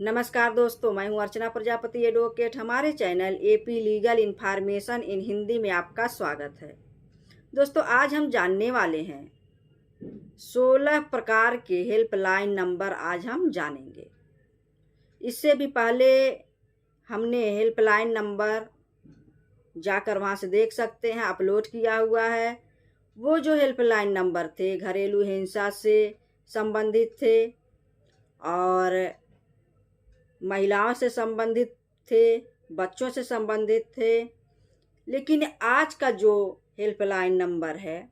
नमस्कार दोस्तों, मैं हूं अर्चना प्रजापति एडवोकेट। हमारे channel AP legal information in Hindi में आपका स्वागत है। दोस्तों, आज हम जानने वाले हैं 16 प्रकार के हेल्पलाइन नंबर आज हम जानेंगे। इससे भी पहले हमने हेल्पलाइन नंबर जाकर वहां से देख सकते हैं, अपलोड किया हुआ है। वो जो हेल्पलाइन नंबर थे घरेलू हिंसा से संबंधित थे और महिलाओं से संबंधित थे, बच्चों से संबंधित थे। लेकिन आज का जो हेल्पलाइन नंबर है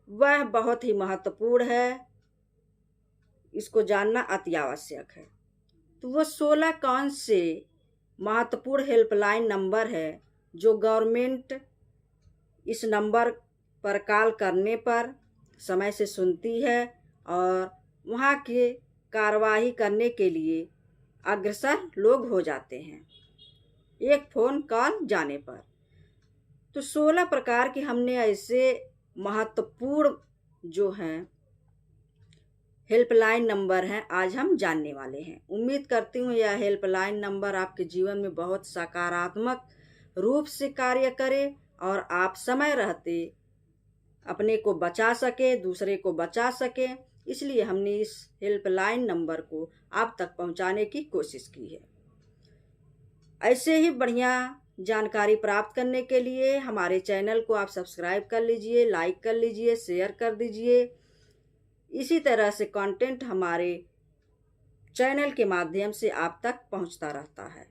वह बहुत ही महत्वपूर्ण है, इसको जानना अति आवश्यक है। तो वो 16 कौन से महत्वपूर्ण हेल्पलाइन नंबर है जो गवर्नमेंट इस नंबर पर कॉल करने पर समय से सुनती है और वहाँ की कार्रवाई करने के लिए अग्रसर लोग हो जाते हैं एक फ़ोन कॉल जाने पर। तो 16 प्रकार के हमने ऐसे महत्वपूर्ण जो हैं हेल्पलाइन नंबर हैं आज हम जानने वाले हैं। उम्मीद करती हूँ यह हेल्पलाइन नंबर आपके जीवन में बहुत सकारात्मक रूप से कार्य करे और आप समय रहते अपने को बचा सके, दूसरे को बचा सके। इसलिए हमने इस हेल्पलाइन नंबर को आप तक पहुंचाने की कोशिश की है। ऐसे ही बढ़िया जानकारी प्राप्त करने के लिए हमारे चैनल को आप सब्सक्राइब कर लीजिए, लाइक कर लीजिए, शेयर कर दीजिए। इसी तरह से कंटेंट हमारे चैनल के माध्यम से आप तक पहुंचता रहता है।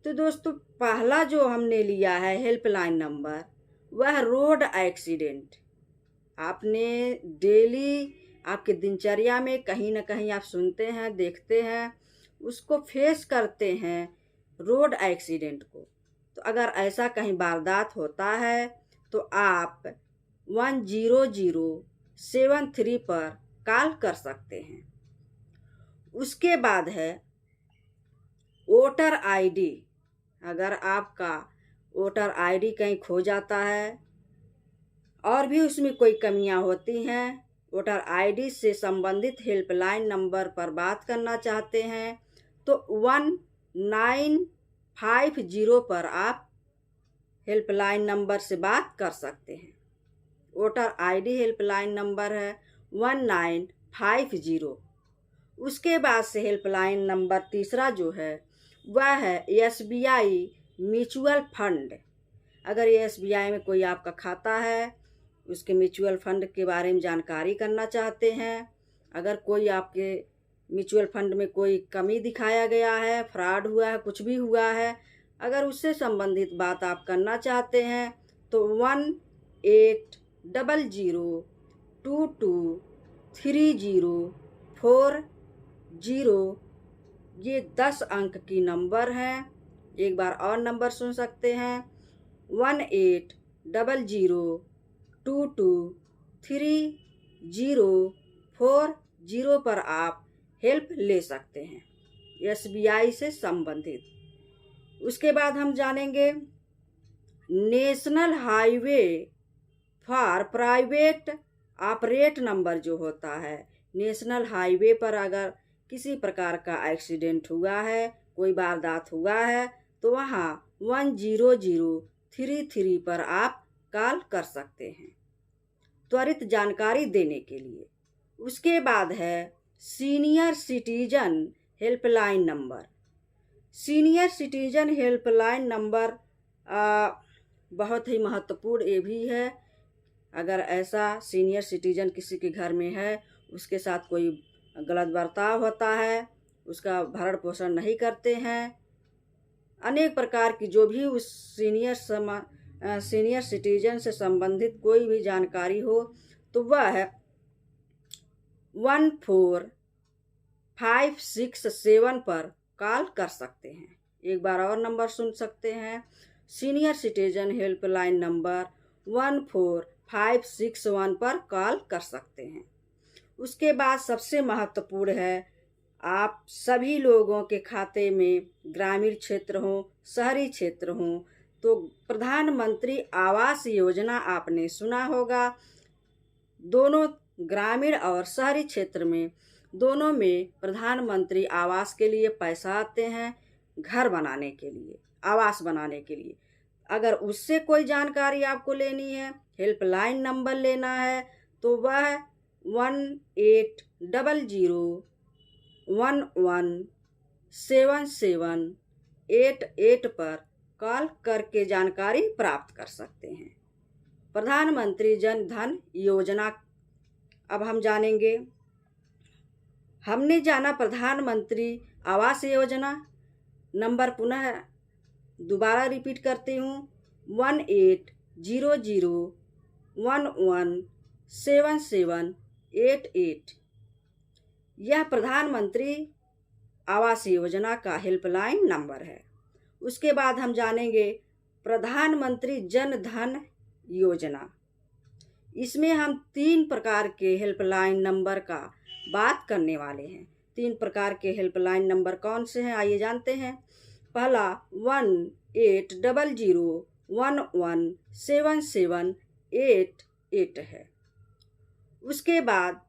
तो दोस्तों, पहला जो हमने लिया है हेल्पलाइन नंबर वह रोड एक्सीडेंट। आपने डेली आपके दिनचर्या में कहीं ना कहीं आप सुनते हैं, देखते हैं, उसको फेस करते हैं रोड एक्सीडेंट को। तो अगर ऐसा कहीं वारदात होता है तो आप 10073 पर कॉल कर सकते हैं। उसके बाद है वोटर आईडी। अगर आपका वोटर आईडी कहीं खो जाता है और भी उसमें कोई कमियां होती हैं, वोटर आईडी से संबंधित हेल्पलाइन नंबर पर बात करना चाहते हैं तो 1950 पर आप हेल्पलाइन नंबर से बात कर सकते हैं। वोटर आईडी हेल्पलाइन नंबर है 1950। उसके बाद से हेल्पलाइन नंबर तीसरा जो है वह है एसबीआई म्यूचुअल फंड। अगर ये एसबीआई में कोई आपका खाता है, उसके म्यूचुअल फंड के बारे में जानकारी करना चाहते हैं, अगर कोई आपके म्यूचुअल फंड में कोई कमी दिखाया गया है, फ्रॉड हुआ है, कुछ भी हुआ है, अगर उससे संबंधित बात आप करना चाहते हैं तो 1800223040 ये 10 अंक की नंबर है। एक बार और नंबर सुन सकते हैं 1800223040 पर आप हेल्प ले सकते हैं एसबीआई से संबंधित। उसके बाद हम जानेंगे national highway for private operate number जो होता है। नेशनल हाईवे पर अगर किसी प्रकार का एक्सीडेंट हुआ है, कोई वारदात हुआ है तो वहाँ 10033 पर आप कॉल कर सकते हैं त्वरित जानकारी देने के लिए। उसके बाद है senior citizen helpline number. Senior citizen helpline number बहुत ही महत्वपूर्ण ये भी है। अगर ऐसा सीनियर सिटीजन किसी के घर में है, उसके साथ कोई गलत बर्ताव होता है, उसका भरण पोषण नहीं करते हैं, अनेक प्रकार की जो भी उस सीनियर सिटीजन से संबंधित कोई भी जानकारी हो तो वह 14567 पर कॉल कर सकते हैं। एक बार और नंबर सुन सकते हैं सीनियर सिटीजन हेल्पलाइन नंबर 14561 पर कॉल कर सकते हैं। उसके बाद सबसे महत्वपूर्ण है, आप सभी लोगों के खाते में ग्रामीण क्षेत्र हो, शहरी क्षेत्र हो, तो प्रधानमंत्री आवास योजना आपने सुना होगा। दोनों ग्रामीण और शहरी क्षेत्र में दोनों में प्रधानमंत्री आवास के लिए पैसा आते हैं, घर बनाने के लिए, आवास बनाने के लिए। अगर उससे कोई जानकारी आपको लेनी है, हेल्पलाइन नंबर लेना है, तो वह 1800-117788 पर कॉल करके जानकारी प्राप्त कर सकते हैं। प्रधानमंत्री जन धन योजना अब हम जानेंगे। हमने जाना प्रधानमंत्री आवास योजना। नंबर पुनः दोबारा रिपीट करती हूँ, 1800-117788। यह प्रधानमंत्री आवास योजना का हेल्पलाइन नंबर है। उसके बाद हम जानेंगे प्रधानमंत्री जन धन योजना। इसमें हम 3 प्रकार के हेल्पलाइन नंबर का बात करने वाले हैं। 3 प्रकार के हेल्पलाइन नंबर कौन से हैं, आइए जानते हैं। पहला 1800-117788 है। उसके बाद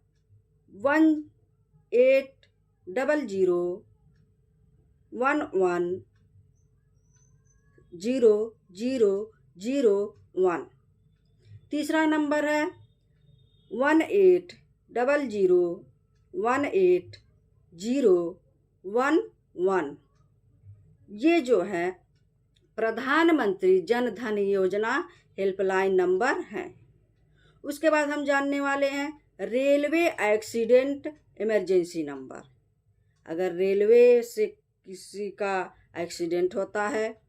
1800-110001। तीसरा नंबर है 1800-180111। ये जो है प्रधानमंत्री जन धन योजना हेल्पलाइन नंबर हैं। उसके बाद हम जानने वाले हैं रेलवे एक्सीडेंट इमरजेंसी नंबर। अगर रेलवे से किसी का एक्सीडेंट होता है,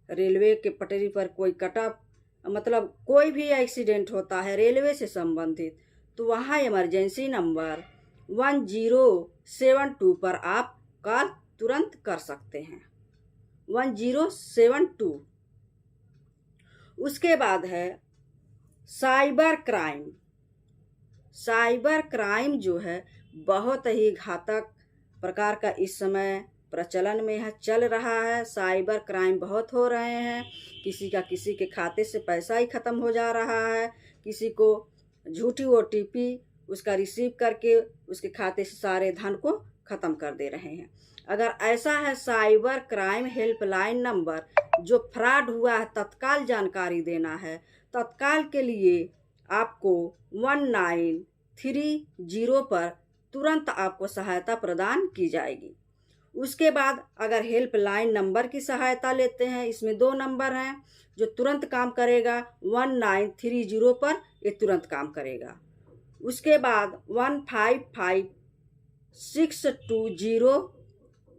रेलवे के पटरी पर कोई कटा, मतलब कोई भी एक्सीडेंट होता है रेलवे से संबंधित, तो वहाँ इमरजेंसी नंबर 1072 पर आप कॉल तुरंत कर सकते हैं, 1072। उसके बाद है साइबर क्राइम। साइबर क्राइम जो है बहुत ही घातक प्रकार का इस समय प्रचलन में है, चल रहा है। साइबर क्राइम बहुत हो रहे हैं। किसी के खाते से पैसा ही ख़त्म हो जा रहा है, किसी को झूठी OTP उसका रिसीव करके उसके खाते से सारे धन को ख़त्म कर दे रहे हैं। अगर ऐसा है साइबर क्राइम हेल्पलाइन नंबर जो फ्रॉड हुआ है, तत्काल जानकारी देना है, तत्काल के लिए आपको 1930 पर तुरंत आपको सहायता प्रदान की जाएगी। उसके बाद अगर हेल्पलाइन नंबर की सहायता लेते हैं, इसमें 2 नंबर हैं जो तुरंत काम करेगा। 1930 पर ये तुरंत काम करेगा। उसके बाद 155620,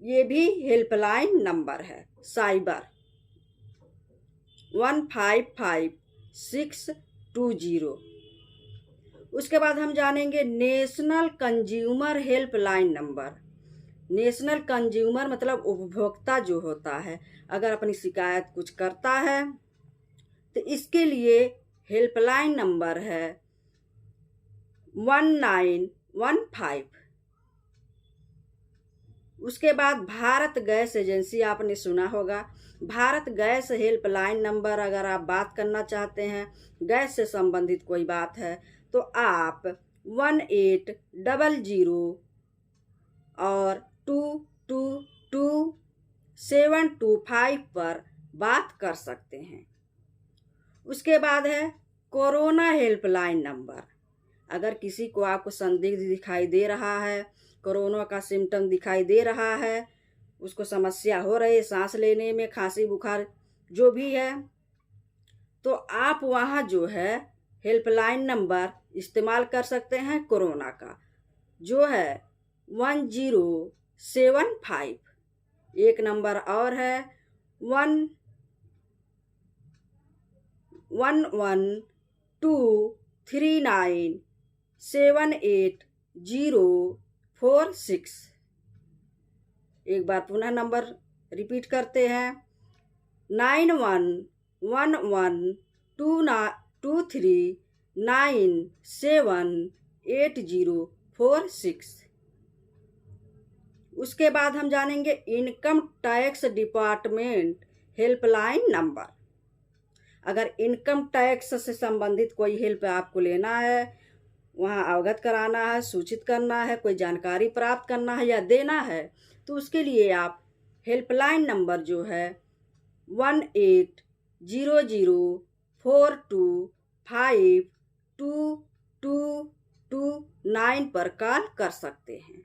ये भी हेल्पलाइन नंबर है साइबर, 155620। उसके बाद हम जानेंगे national consumer helpline number. National consumer मतलब उपभोक्ता जो होता है, अगर अपनी शिकायत कुछ करता है तो इसके लिए हेल्पलाइन नंबर है 1915। उसके बाद भारत गैस एजेंसी, आपने सुना होगा, भारत गैस हेल्पलाइन नंबर। अगर आप बात करना चाहते हैं, गैस से संबंधित कोई बात है, तो आप 1800 और 222725 पर बात कर सकते हैं। उसके बाद है कोरोना हेल्पलाइन नंबर। अगर किसी को आपको संदिग्ध दिखाई दे रहा है, कोरोना का सिम्टम दिखाई दे रहा है, उसको समस्या हो रही है सांस लेने में, खांसी बुखार जो भी है, तो आप वहाँ जो है हेल्पलाइन नंबर इस्तेमाल कर सकते हैं कोरोना का, जो है 1075। एक नंबर और है 1112397846। एक बार पुनः नंबर रिपीट करते हैं, 911123978046। उसके बाद हम जानेंगे income tax department helpline number. अगर इनकम टैक्स से संबंधित कोई हेल्प आपको लेना है, वहाँ अवगत कराना है, सूचित करना है, कोई जानकारी प्राप्त करना है या देना है, तो उसके लिए आप हेल्पलाइन नंबर जो है 180042522229 पर कॉल कर सकते हैं।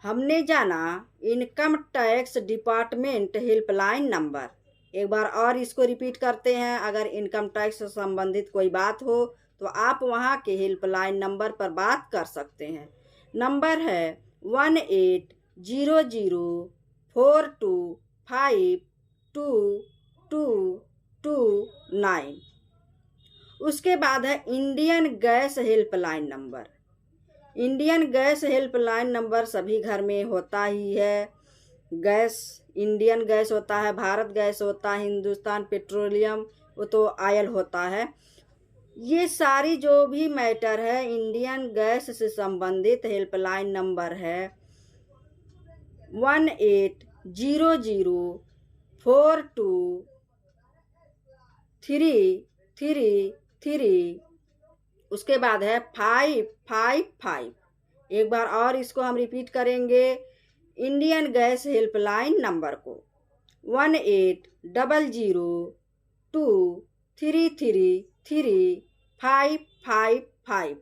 हमने जाना income tax department helpline number. एक बार और इसको रिपीट करते हैं। अगर इनकम टैक्स से संबंधित कोई बात हो तो आप वहाँ के हेल्पलाइन नंबर पर बात कर सकते हैं। नंबर है 180042522229। उसके बाद है Indian gas helpline number. Indian gas helpline number सभी घर में होता ही है। गैस इंडियन गैस होता है, भारत गैस होता है, हिंदुस्तान पेट्रोलियम वो तो ऑयल होता है। ये सारी जो भी मैटर है इंडियन गैस से संबंधित हेल्पलाइन नंबर है 1800423333। उसके बाद है 555। एक बार और इसको हम रिपीट करेंगे इंडियन गैस हेल्पलाइन नंबर को 180023333555।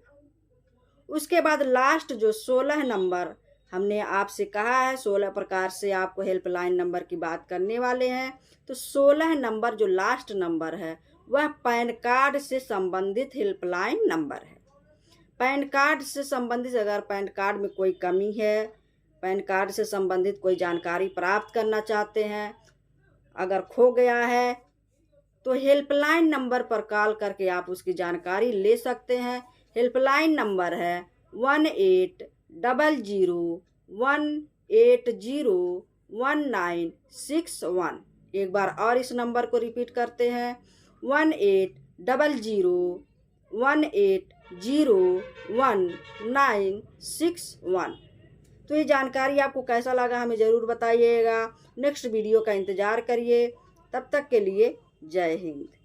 उसके बाद लास्ट जो 16 नंबर हमने आपसे कहा है, 16 प्रकार से आपको हेल्पलाइन नंबर की बात करने वाले हैं। तो 16 नंबर जो लास्ट नंबर है वह पैन कार्ड से संबंधित हेल्पलाइन नंबर है। पैन कार्ड से संबंधित अगर पैन कार्ड में कोई कमी है, पैन कार्ड से संबंधित कोई जानकारी प्राप्त करना चाहते हैं, अगर खो गया है तो हेल्पलाइन नंबर पर कॉल करके आप उसकी जानकारी ले सकते हैं। हेल्पलाइन नंबर है 180018011961। एक बार और इस नंबर को रिपीट करते हैं 180018011961। तो ये जानकारी आपको कैसा लगा हमें ज़रूर बताइएगा। नेक्स्ट वीडियो का इंतज़ार करिए। तब तक के लिए जय हिंद।